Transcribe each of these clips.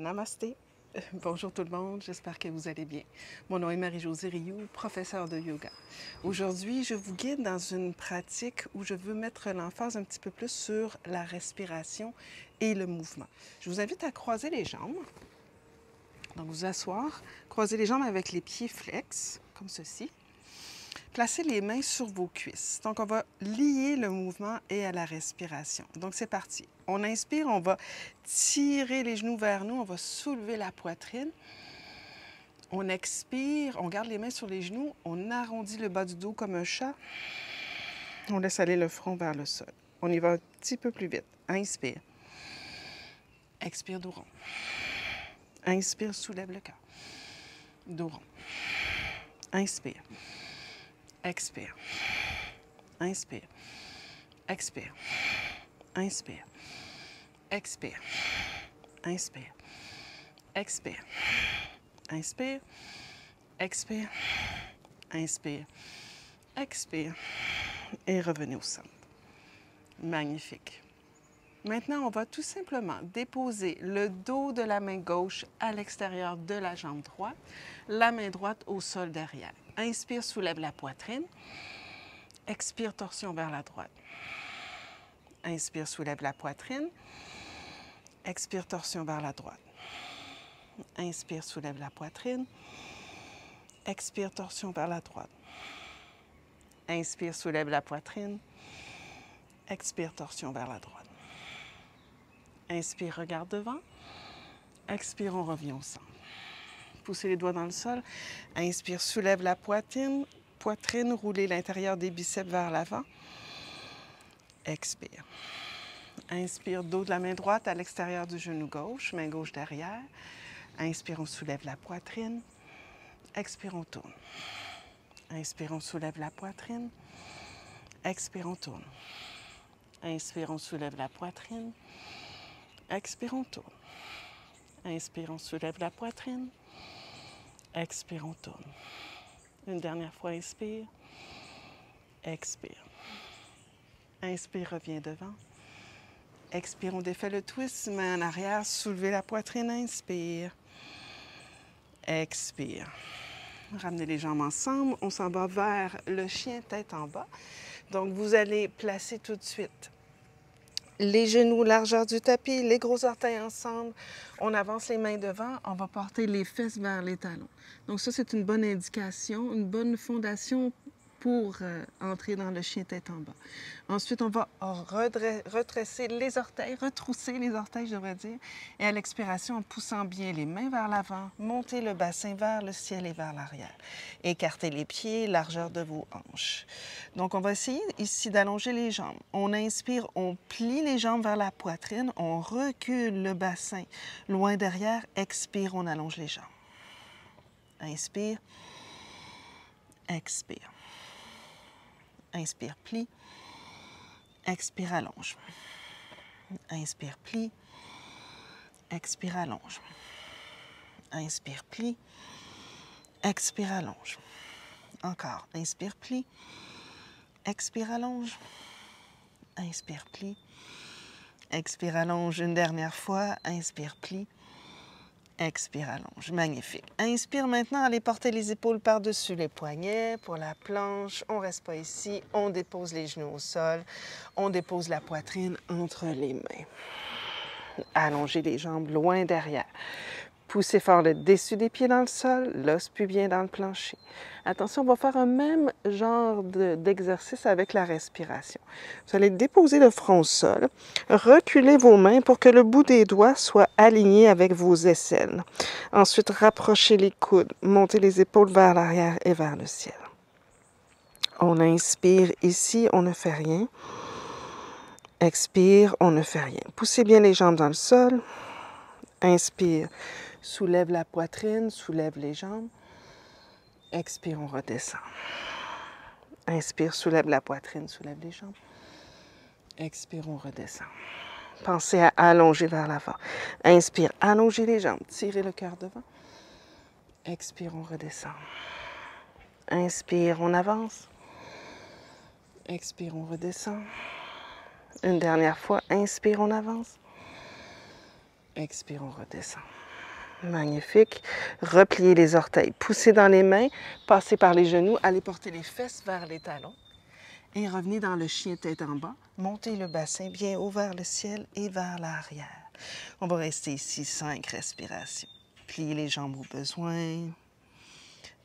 Namasté. Bonjour tout le monde, j'espère que vous allez bien. Mon nom est Marie-Josée Rioux, professeure de yoga. Aujourd'hui, je vous guide dans une pratique où je veux mettre l'emphase un petit peu plus sur la respiration et le mouvement. Je vous invite à croiser les jambes. Donc, vous asseoir, croiser les jambes avec les pieds flex, comme ceci. Placez les mains sur vos cuisses. Donc, on va lier le mouvement et à la respiration. Donc, c'est parti. On inspire, on va tirer les genoux vers nous, on va soulever la poitrine. On expire, on garde les mains sur les genoux, on arrondit le bas du dos comme un chat. On laisse aller le front vers le sol. On y va un petit peu plus vite. Inspire. Expire, dos rond. Inspire, soulève le cœur. Dos rond. Inspire. Expire. Inspire. Expire. Inspire. Expire. Inspire. Expire. Inspire. Expire. Inspire. Expire. Et revenez au centre. Magnifique. Maintenant, on va tout simplement déposer le dos de la main gauche à l'extérieur de la jambe droite, la main droite au sol derrière. Inspire, soulève la poitrine. Expire, torsion vers la droite. Inspire, soulève la poitrine. Expire, torsion vers la droite. Inspire, soulève la poitrine. Expire, torsion vers la droite. Inspire, soulève la poitrine. Expire, torsion vers la droite. Inspire, regarde devant. Expire, on revient au centre. Poussez les doigts dans le sol. Inspire, soulève la poitrine. Poitrine, roulez l'intérieur des biceps vers l'avant. Expire. Inspire, dos de la main droite à l'extérieur du genou gauche, main gauche derrière. Inspire, on soulève la poitrine. Expire, on tourne. Inspire, on soulève la poitrine. Expire, on tourne. Inspire, on soulève la poitrine. Expire, on tourne. Inspire, on soulève la poitrine. Expire, on tourne. Une dernière fois, inspire. Expire. Inspire, reviens devant. Expire, on défait le twist, main en arrière, soulevez la poitrine, inspire. Expire. Ramenez les jambes ensemble, on s'en va vers le chien tête en bas. Donc, vous allez placer tout de suite les genoux largeur du tapis, les gros orteils ensemble. On avance les mains devant, on va porter les fesses vers les talons. Donc ça, c'est une bonne indication, une bonne fondation pour entrer dans le chien tête en bas. Ensuite, on va retrousser les orteils, je devrais dire, et à l'expiration, en poussant bien les mains vers l'avant, montez le bassin vers le ciel et vers l'arrière. Écartez les pieds, largeur de vos hanches. Donc, on va essayer ici d'allonger les jambes. On inspire, on plie les jambes vers la poitrine, on recule le bassin loin derrière, expire, on allonge les jambes. Inspire, expire. Inspire, plie. Expire, allonge. Inspire, plie. Expire, allonge. Inspire, plie. Expire, allonge. Encore. Inspire, plie. Expire, allonge. Inspire, plie. Expire, allonge une dernière fois. Inspire, plie. Expire, allonge. Magnifique. Inspire maintenant, allez porter les épaules par-dessus les poignets pour la planche. On ne reste pas ici. On dépose les genoux au sol. On dépose la poitrine entre les mains. Allongez les jambes loin derrière. Poussez fort le dessus des pieds dans le sol, l'os pubien dans le plancher. Attention, on va faire un même genre d'exercice avec la respiration. Vous allez déposer le front au sol, reculez vos mains pour que le bout des doigts soit aligné avec vos aisselles. Ensuite, rapprochez les coudes, montez les épaules vers l'arrière et vers le ciel. On inspire ici, on ne fait rien. Expire, on ne fait rien. Poussez bien les jambes dans le sol. Inspire, soulève la poitrine, soulève les jambes. Expire, on redescend. Inspire, soulève la poitrine, soulève les jambes. Expire, on redescend. Pensez à allonger vers l'avant. Inspire, allongez les jambes, tirez le cœur devant. Expire, on redescend. Inspire, on avance. Expire, on redescend. Une dernière fois, inspire, on avance. Expire, on redescend. Magnifique. Repliez les orteils. Poussez dans les mains, passez par les genoux, allez porter les fesses vers les talons. Et revenez dans le chien tête en bas. Montez le bassin bien haut vers le ciel et vers l'arrière. On va rester ici 5 respirations. Pliez les jambes au besoin.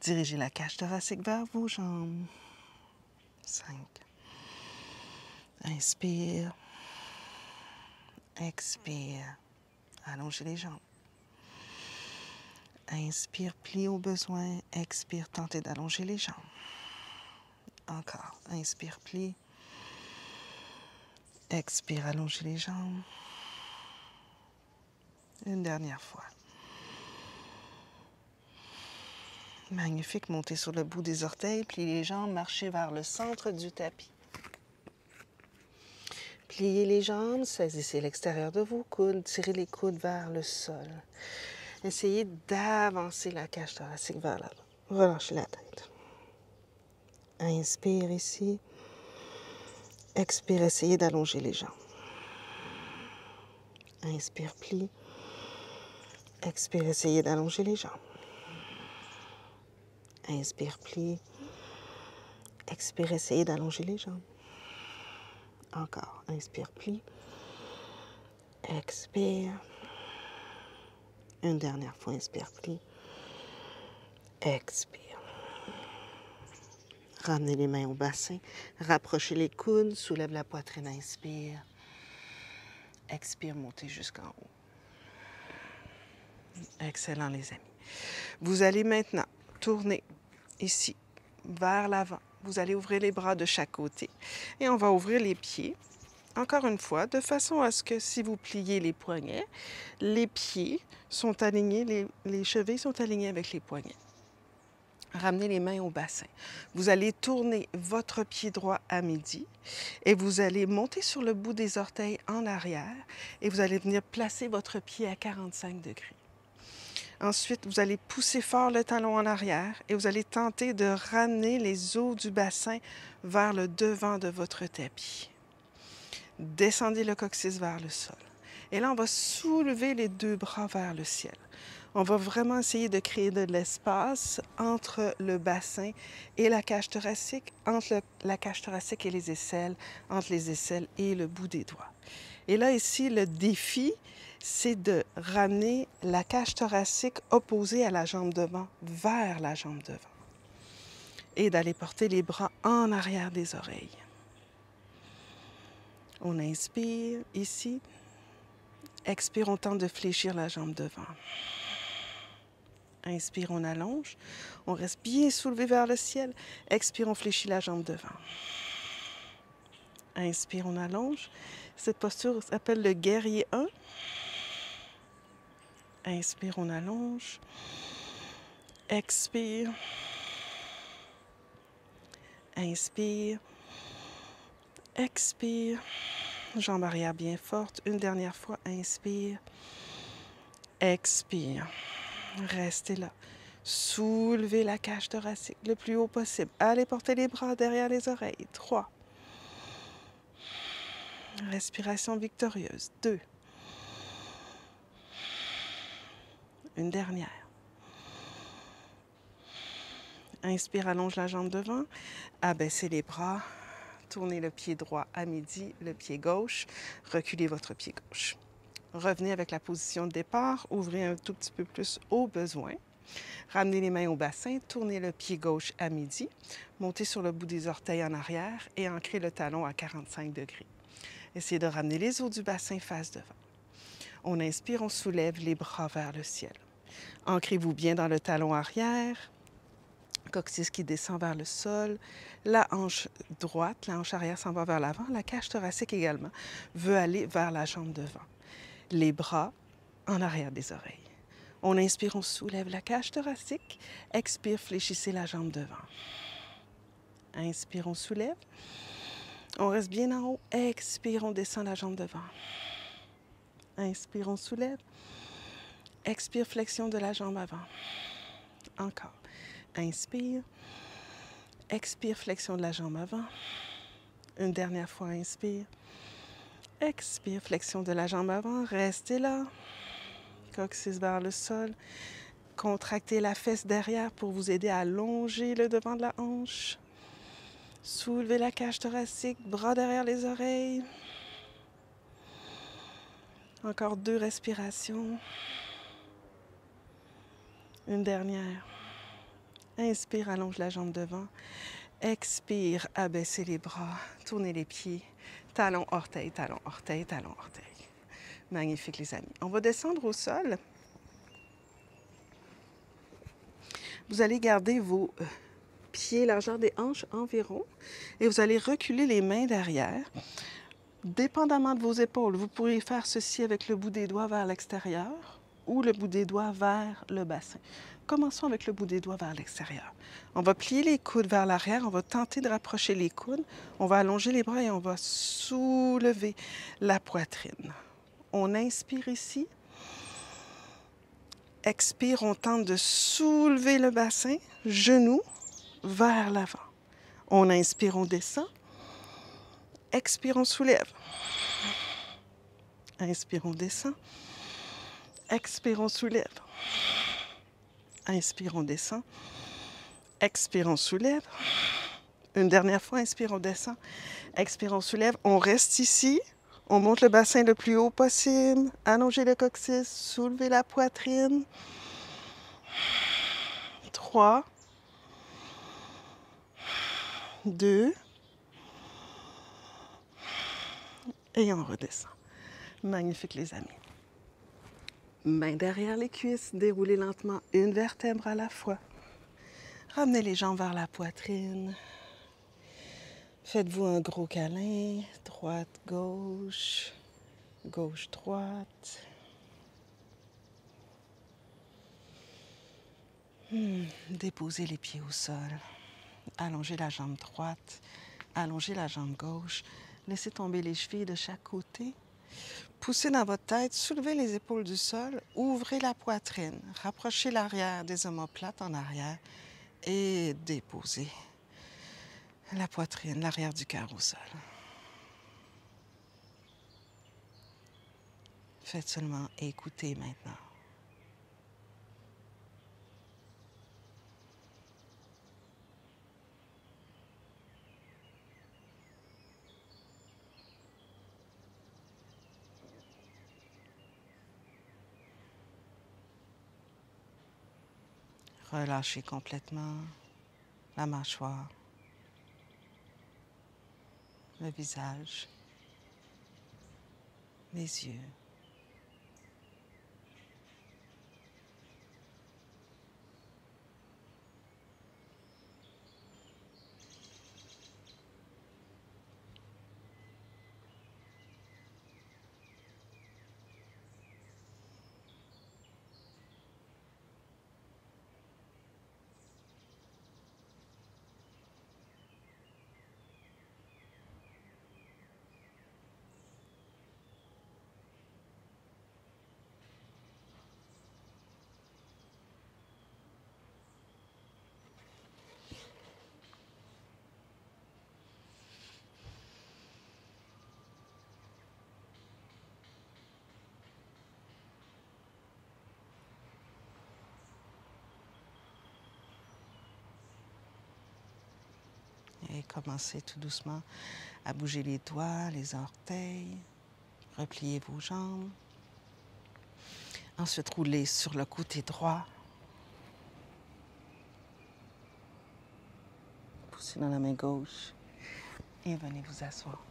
Dirigez la cage thoracique vers vos jambes. 5. Inspire. Expire. Allongez les jambes. Inspire, plie au besoin. Expire, tentez d'allonger les jambes. Encore. Inspire, plie. Expire, allongez les jambes. Une dernière fois. Magnifique. Montez sur le bout des orteils. Pliez les jambes. Marchez vers le centre du tapis. Pliez les jambes. Saisissez l'extérieur de vos coudes. Tirez les coudes vers le sol. Essayez d'avancer la cage thoracique vers l'avant. Relâchez la tête. Inspire ici. Expire, essayez d'allonger les jambes. Inspire, plie. Expire, essayez d'allonger les jambes. Inspire, plie. Expire, essayez d'allonger les jambes. Encore. Inspire, plie. Expire. Une dernière fois, inspire, plie. Expire. Ramenez les mains au bassin. Rapprochez les coudes. Soulève la poitrine. Inspire. Expire, montez jusqu'en haut. Excellent, les amis. Vous allez maintenant tourner ici, vers l'avant. Vous allez ouvrir les bras de chaque côté. Et on va ouvrir les pieds, encore une fois, de façon à ce que si vous pliez les poignets, les pieds sont alignés, les chevilles sont alignées avec les poignets. Ramenez les mains au bassin. Vous allez tourner votre pied droit à midi et vous allez monter sur le bout des orteils en arrière et vous allez venir placer votre pied à 45 degrés. Ensuite, vous allez pousser fort le talon en arrière et vous allez tenter de ramener les os du bassin vers le devant de votre tapis. Descendez le coccyx vers le sol. Et là, on va soulever les deux bras vers le ciel. On va vraiment essayer de créer de l'espace entre le bassin et la cage thoracique, entre la cage thoracique et les aisselles, entre les aisselles et le bout des doigts. Et là, ici, le défi, c'est de ramener la cage thoracique opposée à la jambe devant, vers la jambe devant. Et d'aller porter les bras en arrière des oreilles. On inspire ici. Expire, on tente de fléchir la jambe devant. Inspire, on allonge. On reste bien soulevé vers le ciel. Expire, on fléchit la jambe devant. Inspire, on allonge. Cette posture s'appelle le guerrier 1. Inspire, on allonge. Expire. Inspire. Expire. Jambe arrière bien forte. Une dernière fois. Inspire. Expire. Restez là. Soulevez la cage thoracique le plus haut possible. Allez porter les bras derrière les oreilles. 3. Respiration victorieuse. 2. Une dernière. Inspire, allonge la jambe devant. Abaissez les bras. Tournez le pied droit à midi, le pied gauche. Reculez votre pied gauche. Revenez avec la position de départ. Ouvrez un tout petit peu plus au besoin. Ramenez les mains au bassin. Tournez le pied gauche à midi. Montez sur le bout des orteils en arrière et ancrez le talon à 45 degrés. Essayez de ramener les os du bassin face devant. On inspire, on soulève les bras vers le ciel. Ancrez-vous bien dans le talon arrière. Coccyx qui descend vers le sol. La hanche droite, la hanche arrière s'en va vers l'avant. La cage thoracique également veut aller vers la jambe devant. Les bras en arrière des oreilles. On inspire, on soulève la cage thoracique. Expire, fléchissez la jambe devant. Inspire, on soulève. On reste bien en haut. Expire, on descend la jambe devant. Inspire, on soulève. Expire, flexion de la jambe avant. Encore. Inspire. Expire, flexion de la jambe avant. Une dernière fois, inspire. Expire, flexion de la jambe avant. Restez là. coccyx vers le sol. Contractez la fesse derrière pour vous aider à allonger le devant de la hanche. Soulevez la cage thoracique, bras derrière les oreilles. Encore 2 respirations. Une dernière. Inspire, allonge la jambe devant. Expire, abaissez les bras, tournez les pieds. Talon, orteil, talon, orteil, talon, orteil. Magnifique, les amis. On va descendre au sol. Vous allez garder vos pieds largeur des hanches environ et vous allez reculer les mains derrière. Dépendamment de vos épaules, vous pourriez faire ceci avec le bout des doigts vers l'extérieur ou le bout des doigts vers le bassin. Commençons avec le bout des doigts vers l'extérieur. On va plier les coudes vers l'arrière, on va tenter de rapprocher les coudes, on va allonger les bras et on va soulever la poitrine. On inspire ici. Expire, on tente de soulever le bassin, genoux vers l'avant. On inspire, on descend. Expire, on soulève. Inspire, on descend. Expire, on soulève. Inspire, on descend. Expire, on soulève. Une dernière fois, inspire, on descend. Expire, on soulève. On reste ici. On monte le bassin le plus haut possible. Allongez le coccyx. Soulevez la poitrine. 3, 2, et on redescend. Magnifique, les amis. Main derrière les cuisses, déroulez lentement une vertèbre à la fois. Ramenez les jambes vers la poitrine. Faites-vous un gros câlin. Droite, gauche. Gauche, droite. Déposez les pieds au sol. Allongez la jambe droite. Allongez la jambe gauche. Laissez tomber les chevilles de chaque côté. Poussez dans votre tête, soulevez les épaules du sol, ouvrez la poitrine, rapprochez l'arrière des omoplates en arrière et déposez la poitrine, l'arrière du cœur au sol. Faites seulement écouter maintenant. Relâchez complètement la mâchoire, le visage, les yeux. Et commencez tout doucement à bouger les doigts, les orteils. Repliez vos jambes. Ensuite, roulez sur le côté droit. Poussez dans la main gauche et venez vous asseoir.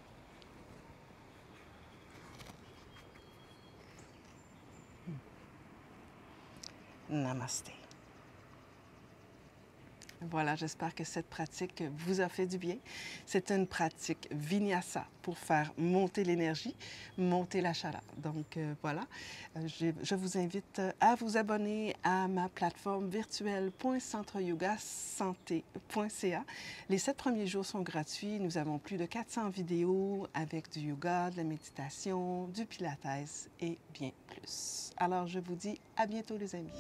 Namasté. Voilà, j'espère que cette pratique vous a fait du bien. C'est une pratique vinyasa pour faire monter l'énergie, monter la chaleur. Donc voilà, je vous invite à vous abonner à ma plateforme virtuelle .centreyogasanté.ca. Les 7 premiers jours sont gratuits. Nous avons plus de 400 vidéos avec du yoga, de la méditation, du pilates et bien plus. Alors je vous dis à bientôt les amis.